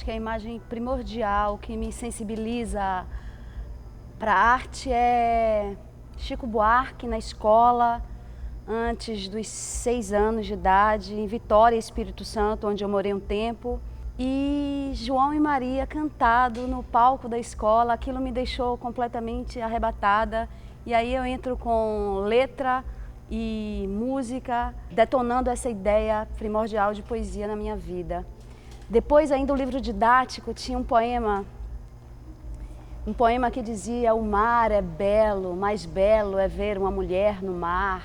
acho que a imagem primordial que me sensibiliza para a arte é Chico Buarque na escola, antes dos 6 anos de idade, em Vitória, Espírito Santo, onde eu morei um tempo. E João e Maria cantado no palco da escola, aquilo me deixou completamente arrebatada. E aí eu entro com letra e música, detonando essa ideia primordial de poesia na minha vida. Depois, ainda o livro didático tinha um poema que dizia: o mar é belo, mais belo é ver uma mulher no mar.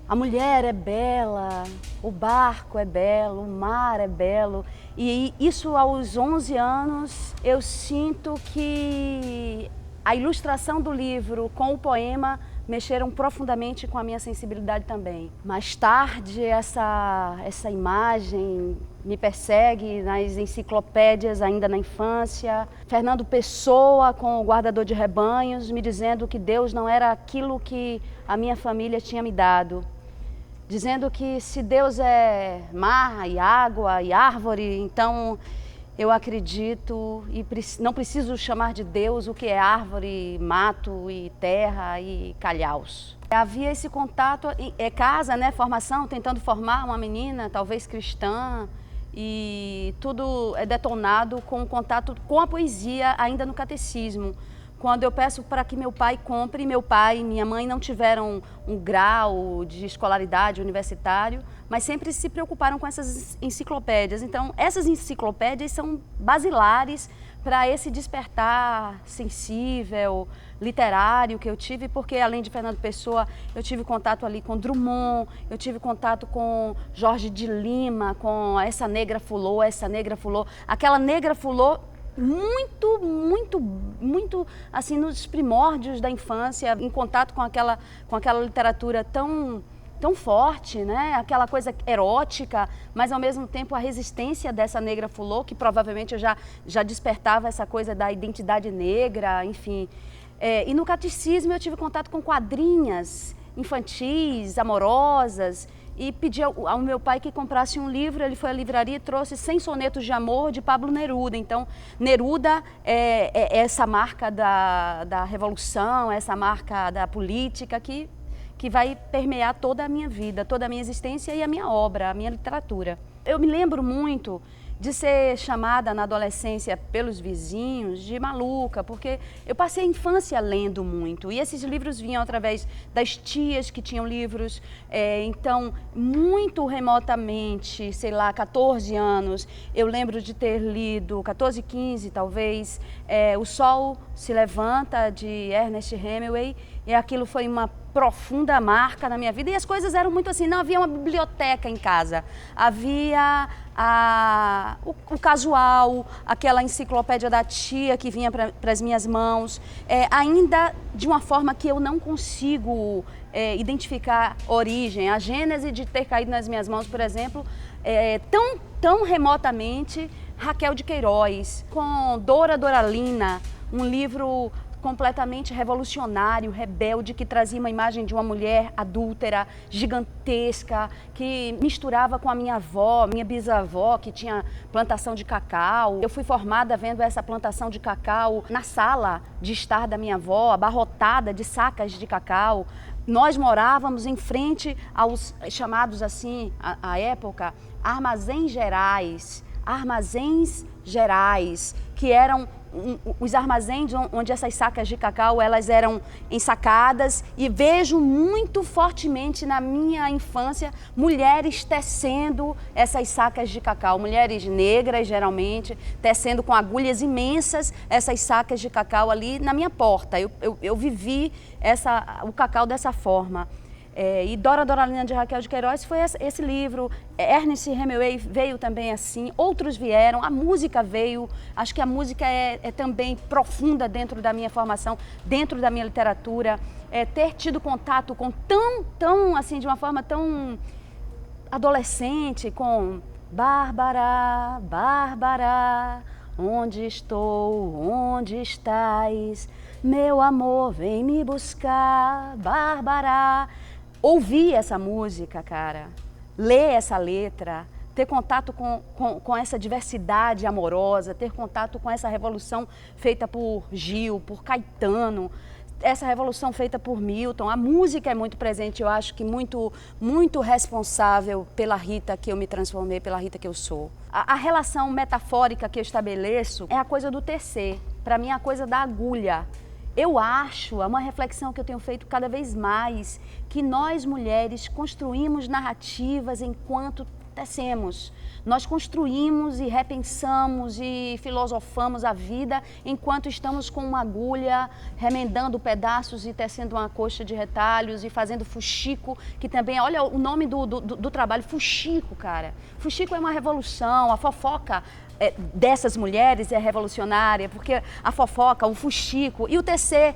A mulher é bela, o barco é belo, o mar é belo. E isso aos 11 anos eu sinto que a ilustração do livro com o poema mexeram profundamente com a minha sensibilidade também. Mais tarde, essa imagem me persegue nas enciclopédias ainda na infância. Fernando Pessoa com o Guardador de Rebanhos, me dizendo que Deus não era aquilo que a minha família tinha me dado. Dizendo que se Deus é mar e água e árvore, então eu acredito e não preciso chamar de Deus o que é árvore, mato e terra e calhaus. Havia esse contato, casa, né, formação, tentando formar uma menina, talvez cristã, e tudo é detonado com o contato com a poesia ainda no catecismo. Quando eu peço para que meu pai compre, meu pai e minha mãe não tiveram um grau de escolaridade universitário, mas sempre se preocuparam com essas enciclopédias. Então, essas enciclopédias são basilares para esse despertar sensível, literário que eu tive, porque além de Fernando Pessoa, eu tive contato ali com Drummond, eu tive contato com Jorge de Lima, com essa negra fulô, aquela negra fulô muito assim nos primórdios da infância, em contato com aquela literatura tão forte, né? Aquela coisa erótica, mas ao mesmo tempo a resistência dessa negra fulô, que provavelmente eu já despertava essa coisa da identidade negra, enfim. E no catecismo eu tive contato com quadrinhas infantis, amorosas, e pedi ao meu pai que comprasse um livro. Ele foi à livraria e trouxe 100 sonetos de amor de Pablo Neruda. Então, Neruda é essa marca da revolução, essa marca da política que vai permear toda a minha vida, toda a minha existência e a minha obra, a minha literatura. Eu me lembro muito de ser chamada na adolescência pelos vizinhos de maluca, porque eu passei a infância lendo muito, e esses livros vinham através das tias que tinham livros, então muito remotamente, sei lá, 14 anos, eu lembro de ter lido, 14, 15 talvez, O Sol se Levanta, de Ernest Hemingway, e aquilo foi uma profunda marca na minha vida, e as coisas eram muito assim, não havia uma biblioteca em casa, havia o casual, aquela enciclopédia da tia que vinha para as minhas mãos, ainda de uma forma que eu não consigo identificar origem. A gênese de ter caído nas minhas mãos, por exemplo, tão remotamente, Raquel de Queiroz, com Dora Doralina, um livro completamente revolucionário, rebelde, que trazia uma imagem de uma mulher adúltera, gigantesca, que misturava com a minha avó, minha bisavó, que tinha plantação de cacau. Eu fui formada vendo essa plantação de cacau na sala de estar da minha avó, abarrotada de sacas de cacau. Nós morávamos em frente aos chamados assim, à época, armazéns gerais, que eram os armazéns onde essas sacas de cacau elas eram ensacadas, e vejo muito fortemente na minha infância mulheres tecendo essas sacas de cacau, mulheres negras geralmente, tecendo com agulhas imensas essas sacas de cacau ali na minha porta. Eu vivi o cacau dessa forma. E Dora Doralina, de Raquel de Queiroz, foi esse livro. Ernest Hemingway veio também assim, outros vieram, a música veio. Acho que a música é também profunda dentro da minha formação, dentro da minha literatura. Ter tido contato com tão assim, de uma forma tão adolescente, com Bárbara, Bárbara, onde estou, onde estás? Meu amor, vem me buscar, Bárbara. Ouvir essa música, cara, ler essa letra, ter contato com essa diversidade amorosa, ter contato com essa revolução feita por Gil, por Caetano, essa revolução feita por Milton. A música é muito presente, eu acho que muito responsável pela Rita que eu me transformei, pela Rita que eu sou. A relação metafórica que eu estabeleço é a coisa do tecer, para mim é a coisa da agulha. Eu acho, é uma reflexão que eu tenho feito cada vez mais, que nós mulheres construímos narrativas enquanto tecemos. Nós construímos e repensamos e filosofamos a vida enquanto estamos com uma agulha, remendando pedaços e tecendo uma coxa de retalhos e fazendo fuxico, que também, olha o nome do trabalho, fuxico, cara. Fuxico é uma revolução, a fofoca dessas mulheres é revolucionária, porque a fofoca, o fuxico e o tecer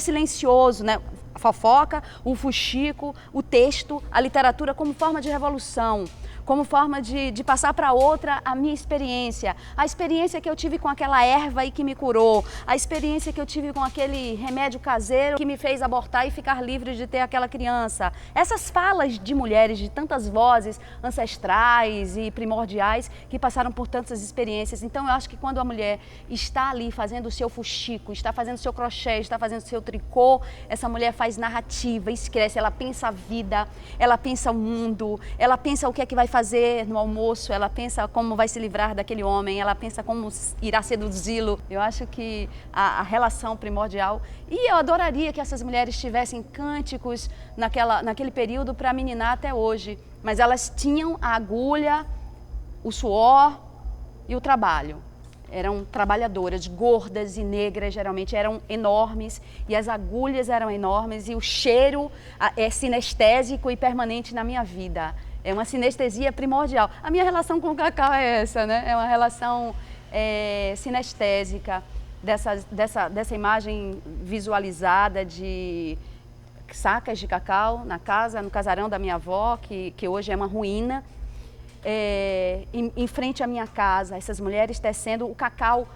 silencioso, né? A fofoca, o fuxico, o texto, a literatura como forma de revolução, como forma de passar para outra a minha experiência. A experiência que eu tive com aquela erva e que me curou, a experiência que eu tive com aquele remédio caseiro que me fez abortar e ficar livre de ter aquela criança. Essas falas de mulheres, de tantas vozes ancestrais e primordiais que passaram por tantas experiências. Então eu acho que quando a mulher está ali fazendo o seu fuxico, está fazendo o seu crochê, está fazendo o seu tricô, essa mulher faz narrativa, esquece, ela pensa a vida, ela pensa o mundo, ela pensa o que é que vai fazer no almoço, ela pensa como vai se livrar daquele homem, ela pensa como irá seduzi-lo. Eu acho que a relação primordial, e eu adoraria que essas mulheres tivessem cânticos naquele período para meninar até hoje, mas elas tinham a agulha, o suor e o trabalho. Eram trabalhadoras, gordas e negras, geralmente eram enormes, e as agulhas eram enormes, e o cheiro é sinestésico e permanente na minha vida. É uma sinestesia primordial. A minha relação com o cacau é essa, né? É uma relação sinestésica, dessa imagem visualizada de sacas de cacau na casa, no casarão da minha avó, que hoje é uma ruína. Em frente à minha casa, essas mulheres tecendo o cacau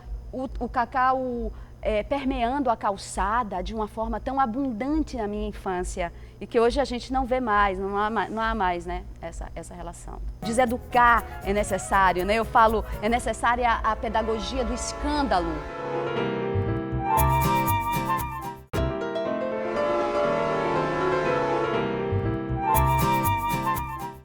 permeando a calçada de uma forma tão abundante na minha infância e que hoje a gente não vê mais, não há mais, né, essa relação. Deseducar é necessário, né? Eu falo, é necessária a pedagogia do escândalo.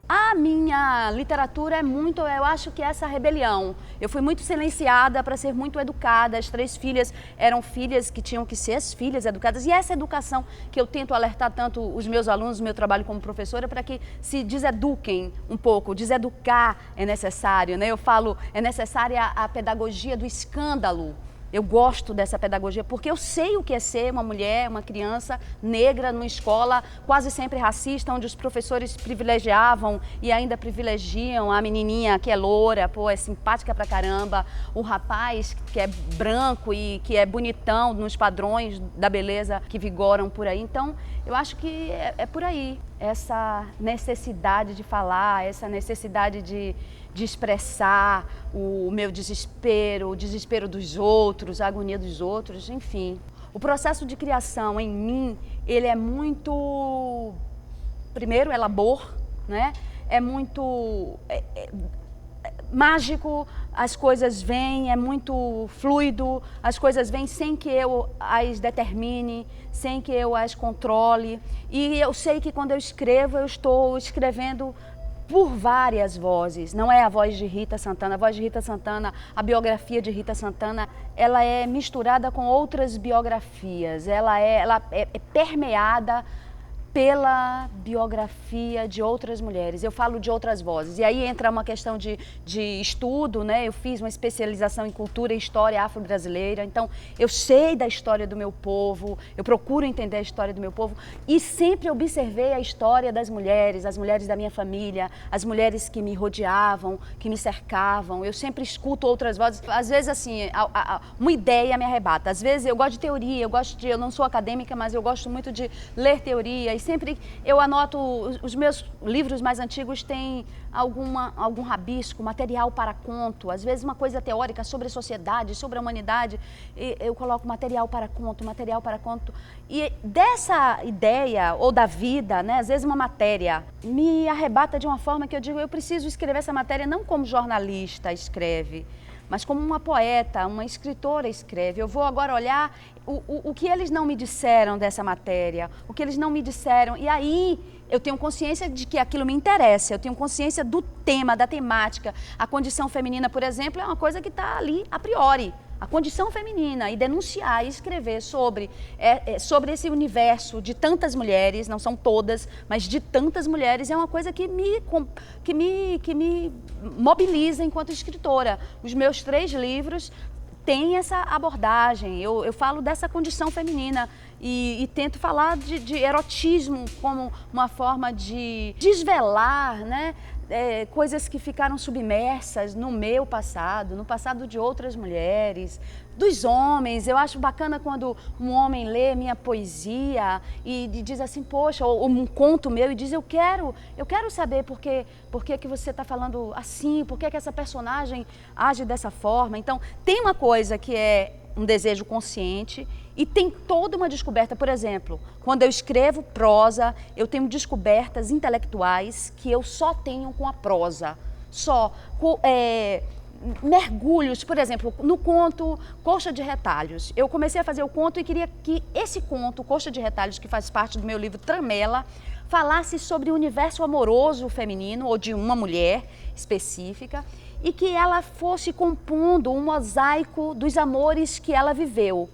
A minha literatura é muito, eu acho que essa rebelião. Eu fui muito silenciada para ser muito educada. As 3 filhas eram filhas que tinham que ser as filhas educadas. E essa educação que eu tento alertar tanto os meus alunos, o meu trabalho como professora, para que se deseduquem um pouco. Deseducar é necessário, né? Eu falo, é necessária a pedagogia do escândalo. Eu gosto dessa pedagogia porque eu sei o que é ser uma mulher, uma criança negra numa escola quase sempre racista, onde os professores privilegiavam e ainda privilegiam a menininha que é loura, pô, é simpática pra caramba, o rapaz que é branco e que é bonitão nos padrões da beleza que vigoram por aí. Então, eu acho que é por aí, essa necessidade de falar, essa necessidade de expressar o meu desespero, o desespero dos outros, a agonia dos outros, enfim. O processo de criação em mim, ele é muito, primeiro, é labor, né? É muito mágico, as coisas vêm, é muito fluido, as coisas vêm sem que eu as determine, sem que eu as controle. E eu sei que quando eu escrevo, eu estou escrevendo por várias vozes, não é a voz de Rita Santana. A voz de Rita Santana, a biografia de Rita Santana, ela é misturada com outras biografias, ela é permeada pela biografia de outras mulheres. Eu falo de outras vozes. E aí entra uma questão de estudo, né? Eu fiz uma especialização em cultura e história afro-brasileira, então eu sei da história do meu povo, eu procuro entender a história do meu povo e sempre observei a história das mulheres, as mulheres da minha família, as mulheres que me rodeavam, que me cercavam. Eu sempre escuto outras vozes. Às vezes, assim, uma ideia me arrebata. Às vezes eu gosto de teoria, eu não sou acadêmica, mas eu gosto muito de ler teoria e sempre eu anoto, os meus livros mais antigos têm algum rabisco, material para conto, às vezes uma coisa teórica sobre a sociedade, sobre a humanidade, eu coloco material para conto, material para conto. E dessa ideia, ou da vida, né, às vezes uma matéria, me arrebata de uma forma que eu digo, eu preciso escrever essa matéria não como jornalista escreve, mas como uma poeta, uma escritora escreve. Eu vou agora olhar o que eles não me disseram dessa matéria, o que eles não me disseram, e aí eu tenho consciência de que aquilo me interessa, eu tenho consciência do tema, da temática. A condição feminina, por exemplo, é uma coisa que está ali a priori. A condição feminina, e denunciar e escrever sobre esse universo de tantas mulheres, não são todas, mas de tantas mulheres, é uma coisa que me mobiliza enquanto escritora. Os meus 3 livros têm essa abordagem, eu falo dessa condição feminina e tento falar de erotismo como uma forma de desvelar, né? Coisas que ficaram submersas no meu passado, no passado de outras mulheres, dos homens. Eu acho bacana quando um homem lê minha poesia e diz assim, poxa, ou um conto meu e diz, eu quero saber por que você está falando assim, por que essa personagem age dessa forma. Então, tem uma coisa que é um desejo consciente e tem toda uma descoberta. Por exemplo, quando eu escrevo prosa, eu tenho descobertas intelectuais que eu só tenho com a prosa. Mergulhos, por exemplo, no conto Coxa de Retalhos. Eu comecei a fazer o conto e queria que esse conto, Coxa de Retalhos, que faz parte do meu livro Tramela, falasse sobre o universo amoroso feminino ou de uma mulher específica e que ela fosse compondo um mosaico dos amores que ela viveu.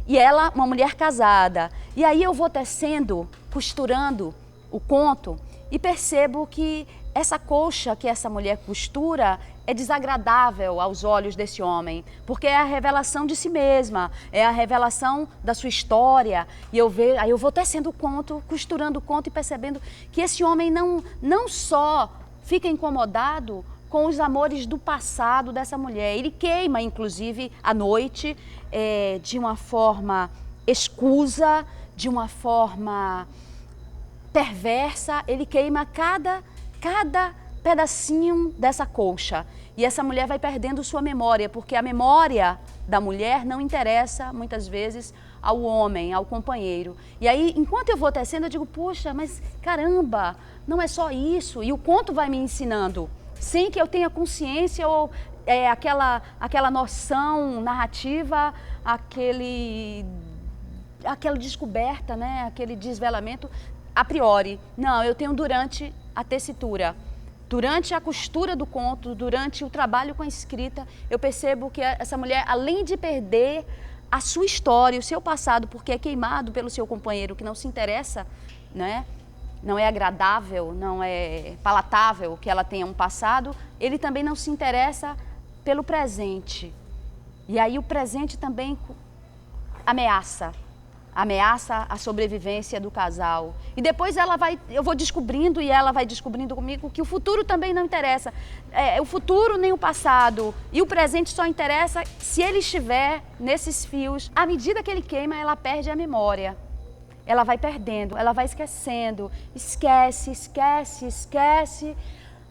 E ela, uma mulher casada. E aí eu vou tecendo, costurando o conto e percebo que essa colcha que essa mulher costura é desagradável aos olhos desse homem, porque é a revelação de si mesma, é a revelação da sua história. E aí eu vou tecendo o conto, costurando o conto e percebendo que esse homem não só fica incomodado com os amores do passado dessa mulher. Ele queima, inclusive, à noite, de uma forma escusa, de uma forma perversa. Ele queima cada pedacinho dessa colcha. E essa mulher vai perdendo sua memória, porque a memória da mulher não interessa, muitas vezes, ao homem, ao companheiro. E aí, enquanto eu vou tecendo, eu digo, puxa, mas caramba, não é só isso. E o conto vai me ensinando, sem que eu tenha consciência ou aquela noção narrativa, aquela descoberta, né? Aquele desvelamento a priori. Não, eu tenho durante a tessitura. Durante a costura do conto, durante o trabalho com a escrita, eu percebo que essa mulher, além de perder a sua história, o seu passado, porque é queimado pelo seu companheiro que não se interessa, né? Não é agradável, não é palatável que ela tenha um passado, ele também não se interessa pelo presente. E aí o presente também ameaça a sobrevivência do casal. E depois eu vou descobrindo e ela vai descobrindo comigo que o futuro também não interessa. O futuro nem o passado. E o presente só interessa se ele estiver nesses fios. À medida que ele queima, ela perde a memória. Ela vai perdendo, ela vai esquecendo. Esquece,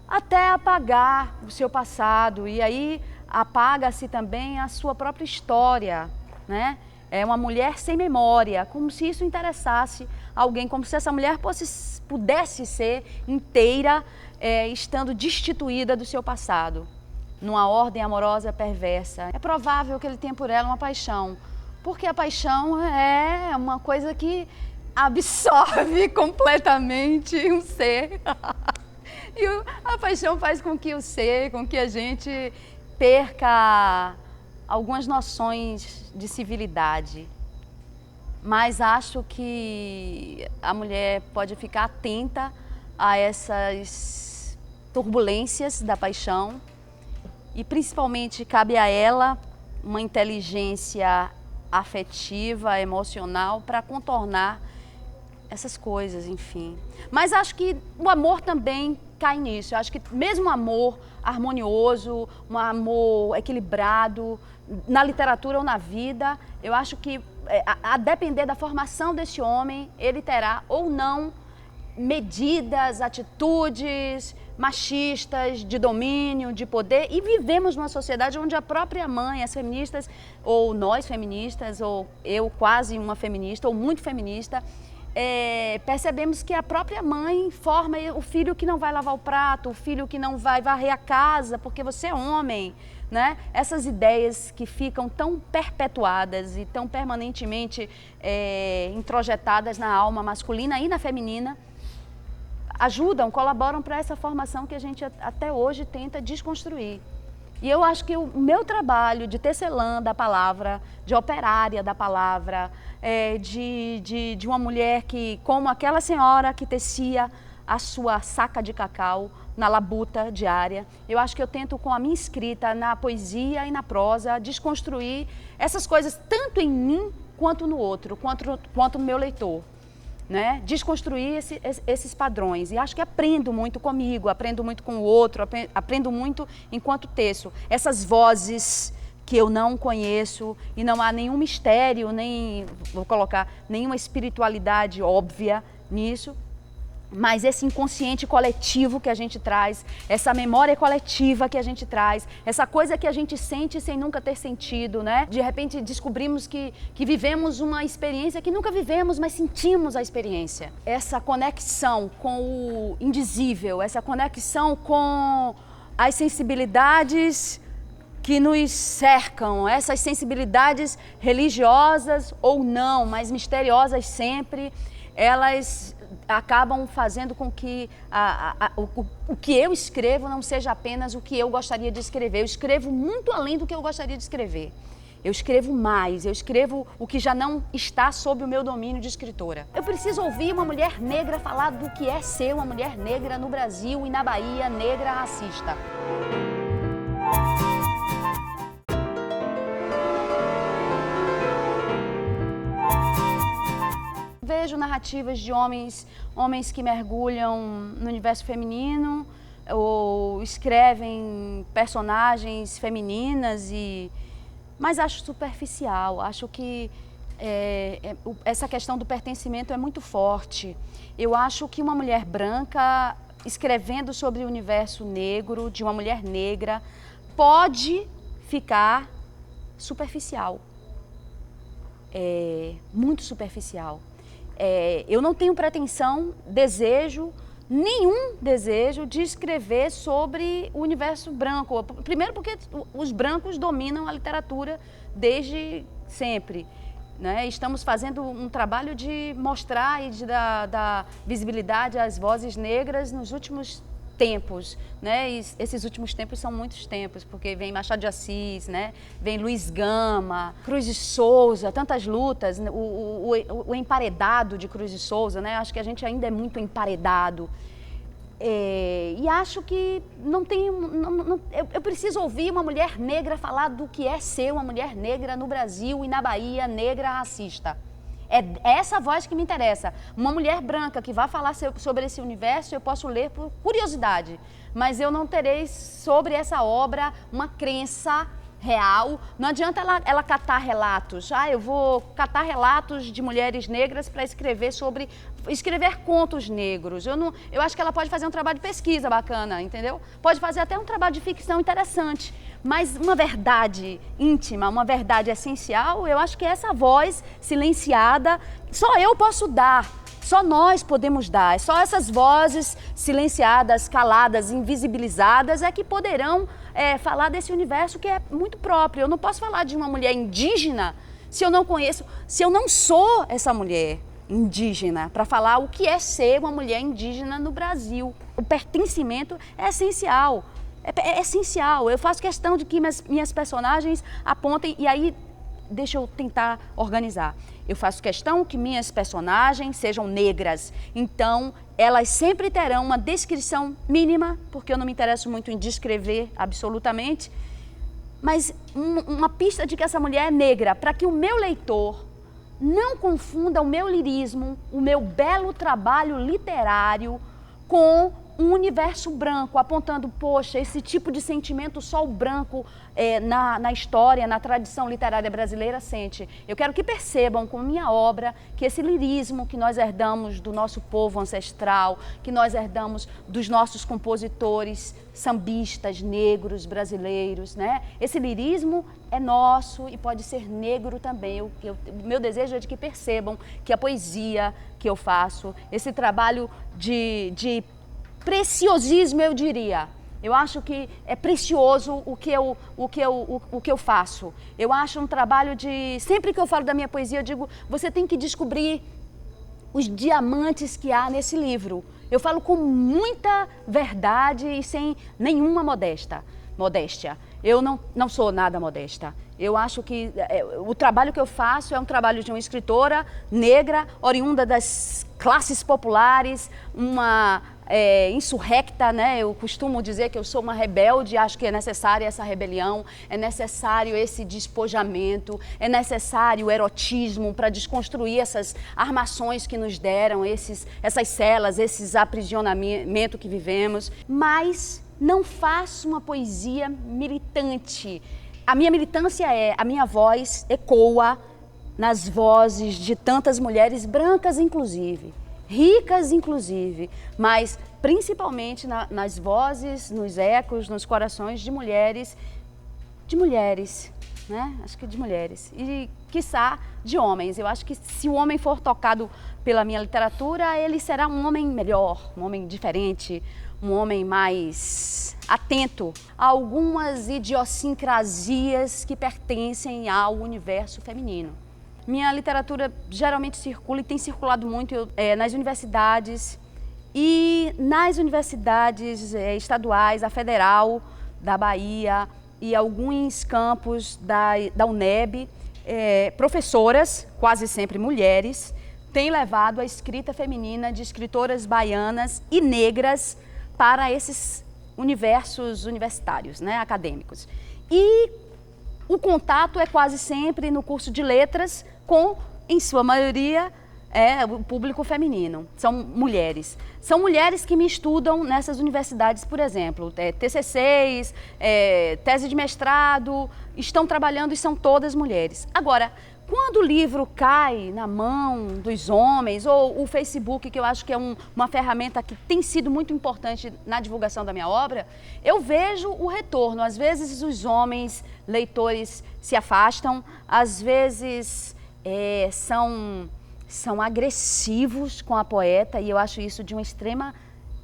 até apagar o seu passado. E aí apaga-se também a sua própria história, né? É uma mulher sem memória, como se isso interessasse alguém, como se essa mulher pudesse ser inteira, estando destituída do seu passado, numa ordem amorosa perversa. É provável que ele tenha por ela uma paixão, porque a paixão é uma coisa que absorve completamente um ser. E a paixão faz com que com que a gente perca algumas noções de civilidade. Mas acho que a mulher pode ficar atenta a essas turbulências da paixão e principalmente cabe a ela uma inteligência afetiva, emocional para contornar essas coisas, enfim. Mas acho que o amor também cai nisso. Eu acho que mesmo um amor harmonioso, um amor equilibrado, na literatura ou na vida, eu acho que a depender da formação desse homem, ele terá ou não medidas, atitudes machistas, de domínio, de poder, e vivemos numa sociedade onde a própria mãe, as feministas, ou nós feministas, ou eu quase uma feminista, ou muito feminista, percebemos que a própria mãe forma o filho que não vai lavar o prato, o filho que não vai varrer a casa, porque você é homem, né? Essas ideias que ficam tão perpetuadas e tão permanentemente introjetadas na alma masculina e na feminina, ajudam, colaboram para essa formação que a gente até hoje tenta desconstruir. E eu acho que o meu trabalho de tecelã da palavra, de operária da palavra, de uma mulher que, como aquela senhora que tecia a sua saca de cacau na labuta diária, eu acho que eu tento, com a minha escrita, na poesia e na prosa, desconstruir essas coisas tanto em mim quanto no outro, quanto no meu leitor. Né? Desconstruir esses padrões. E acho que aprendo muito comigo, aprendo muito com o outro, aprendo muito enquanto teço. Essas vozes que eu não conheço e não há nenhum mistério, nem, vou colocar, nenhuma espiritualidade óbvia nisso, mas esse inconsciente coletivo que a gente traz, essa memória coletiva que a gente traz, essa coisa que a gente sente sem nunca ter sentido, né? De repente descobrimos que vivemos uma experiência que nunca vivemos, mas sentimos a experiência. Essa conexão com o indizível, essa conexão com as sensibilidades que nos cercam, essas sensibilidades religiosas ou não, mas misteriosas sempre, elas acabam fazendo com que o que eu escrevo não seja apenas o que eu gostaria de escrever. Eu escrevo muito além do que eu gostaria de escrever. Eu escrevo mais, eu escrevo o que já não está sob o meu domínio de escritora. Eu preciso ouvir uma mulher negra falar do que é ser uma mulher negra no Brasil e na Bahia, negra racista. Vejo narrativas de homens que mergulham no universo feminino ou escrevem personagens femininas, mas acho superficial, acho que essa questão do pertencimento é muito forte. Eu acho que uma mulher branca escrevendo sobre o universo negro, de uma mulher negra, pode ficar superficial, muito superficial. Eu não tenho pretensão, nenhum desejo de escrever sobre o universo branco. Primeiro porque os brancos dominam a literatura desde sempre, né? Estamos fazendo um trabalho de mostrar e de dar visibilidade às vozes negras nos últimos tempos, né? E esses últimos tempos são muitos tempos, porque vem Machado de Assis, né? Vem Luiz Gama, Cruz de Souza, tantas lutas, o emparedado de Cruz de Souza, né? Acho que a gente ainda é muito emparedado. E acho que eu preciso ouvir uma mulher negra falar do que é ser uma mulher negra no Brasil e na Bahia, negra racista. É essa voz que me interessa. Uma mulher branca que vai falar sobre esse universo, eu posso ler por curiosidade, mas eu não terei sobre essa obra uma crença real. Não adianta ela catar relatos. Eu vou catar relatos de mulheres negras para escrever contos negros. Eu acho que ela pode fazer um trabalho de pesquisa bacana, entendeu? Pode fazer até um trabalho de ficção interessante. Mas uma verdade íntima, uma verdade essencial, eu acho que essa voz silenciada, só eu posso dar, só nós podemos dar. Só essas vozes silenciadas, caladas, invisibilizadas é que poderão falar desse universo que é muito próprio. Eu não posso falar de uma mulher indígena se eu não conheço, se eu não sou essa mulher indígena, para falar o que é ser uma mulher indígena no Brasil. O pertencimento é essencial. É essencial. Eu faço questão de que minhas personagens apontem, e aí deixa eu tentar organizar. Eu faço questão que minhas personagens sejam negras, então elas sempre terão uma descrição mínima, porque eu não me interesso muito em descrever absolutamente, mas uma pista de que essa mulher é negra, para que o meu leitor não confunda o meu lirismo, o meu belo trabalho literário com um universo branco, apontando, poxa, esse tipo de sentimento só o branco na história, na tradição literária brasileira sente. Eu quero que percebam com minha obra que esse lirismo que nós herdamos do nosso povo ancestral, que nós herdamos dos nossos compositores sambistas negros brasileiros, né? Esse lirismo é nosso e pode ser negro também. O meu desejo é de que percebam que a poesia que eu faço, esse trabalho de preciosismo, eu diria. Eu acho que é precioso o que eu faço. Eu acho um trabalho de... Sempre que eu falo da minha poesia, eu digo, você tem que descobrir os diamantes que há nesse livro. Eu falo com muita verdade e sem nenhuma modéstia. Eu não sou nada modesta. Eu acho que o trabalho que eu faço é um trabalho de uma escritora negra, oriunda das classes populares, uma insurrecta, né? Eu costumo dizer que eu sou uma rebelde, acho que é necessária essa rebelião, é necessário esse despojamento, é necessário o erotismo para desconstruir essas armações que nos deram, essas celas, esses aprisionamentos que vivemos, mas não faço uma poesia militante. A minha militância a minha voz ecoa nas vozes de tantas mulheres brancas, inclusive, ricas, inclusive, mas principalmente nas vozes, nos ecos, nos corações de mulheres, né? Acho que de mulheres e, quiçá, de homens. Eu acho que se o homem for tocado pela minha literatura, ele será um homem melhor, um homem diferente, um homem mais atento a algumas idiosincrasias que pertencem ao universo feminino. Minha literatura geralmente circula e tem circulado muito nas universidades estaduais, a Federal da Bahia e alguns campos da UNEB, professoras, quase sempre mulheres, têm levado a escrita feminina de escritoras baianas e negras para esses universos universitários, né, acadêmicos. E o contato é quase sempre no curso de letras com, em sua maioria, o público feminino. São mulheres. São mulheres que me estudam nessas universidades, por exemplo, TCCs, tese de mestrado, estão trabalhando e são todas mulheres. Agora, quando o livro cai na mão dos homens, ou o Facebook, que eu acho que é uma ferramenta que tem sido muito importante na divulgação da minha obra, eu vejo o retorno. Às vezes os homens leitores se afastam, às vezes são agressivos com a poeta, e eu acho isso de uma extrema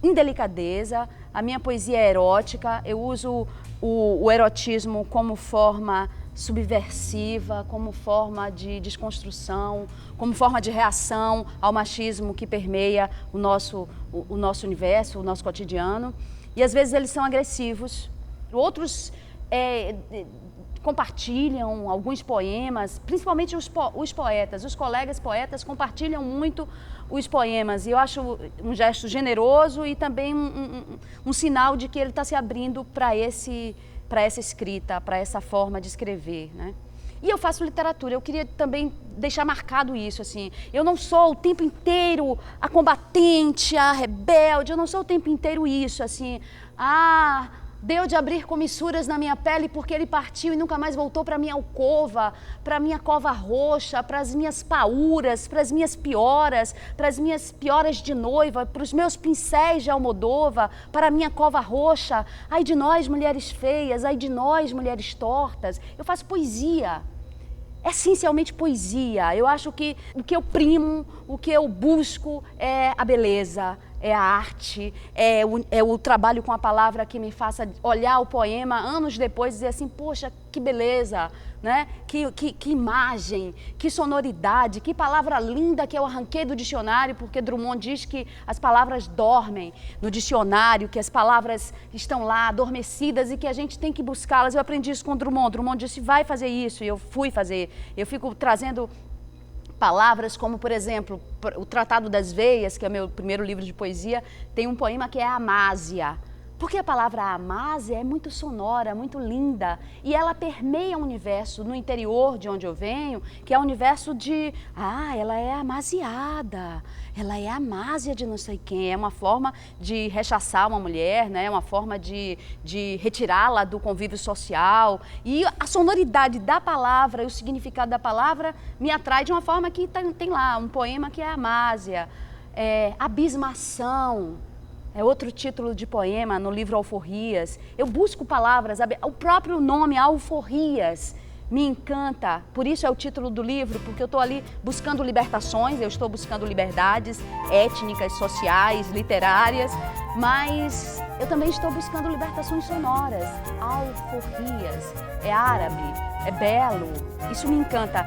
indelicadeza. A minha poesia é erótica, eu uso o erotismo como forma subversiva, como forma de desconstrução, como forma de reação ao machismo que permeia o nosso universo, o nosso cotidiano. E às vezes eles são agressivos. Outros compartilham alguns poemas, principalmente os poetas, os colegas poetas compartilham muito os poemas, e eu acho um gesto generoso e também um sinal de que ele está se abrindo para essa escrita, para essa forma de escrever, né? E eu faço literatura, eu queria também deixar marcado isso, assim, eu não sou o tempo inteiro a combatente, a rebelde, eu não sou o tempo inteiro isso, assim, deu de abrir comissuras na minha pele porque ele partiu e nunca mais voltou para minha alcova, para minha cova roxa, para as minhas paúras, para as minhas pioras de noiva, para os meus pincéis de Almodóvar, para a minha cova roxa. Ai de nós, mulheres feias, ai de nós, mulheres tortas. Eu faço poesia, essencialmente poesia. Eu acho que o que eu primo, o que eu busco é a beleza, é a arte, é o trabalho com a palavra que me faça olhar o poema anos depois e dizer assim, poxa, que beleza, né? Que imagem, que sonoridade, que palavra linda que eu arranquei do dicionário, porque Drummond diz que as palavras dormem no dicionário, que as palavras estão lá adormecidas e que a gente tem que buscá-las. Eu aprendi isso com Drummond. Drummond disse, vai fazer isso, e eu fui fazer. Eu fico trazendo palavras como, por exemplo, o Tratado das Veias, que é meu primeiro livro de poesia, tem um poema que é a Amásia. Porque a palavra Amásia é muito sonora, muito linda, e ela permeia o universo no interior de onde eu venho, que é o universo de, ela é amasiada, ela é amásia de não sei quem, é uma forma de rechaçar uma mulher, né? É uma forma de retirá-la do convívio social, e a sonoridade da palavra e o significado da palavra me atrai de uma forma que tem lá um poema que é Amásia, abismação. É outro título de poema no livro Alforrias. Eu busco palavras, o próprio nome Alforrias me encanta. Por isso é o título do livro, porque eu estou ali buscando libertações, eu estou buscando liberdades étnicas, sociais, literárias, mas eu também estou buscando libertações sonoras. Alforrias, é árabe, é belo, isso me encanta.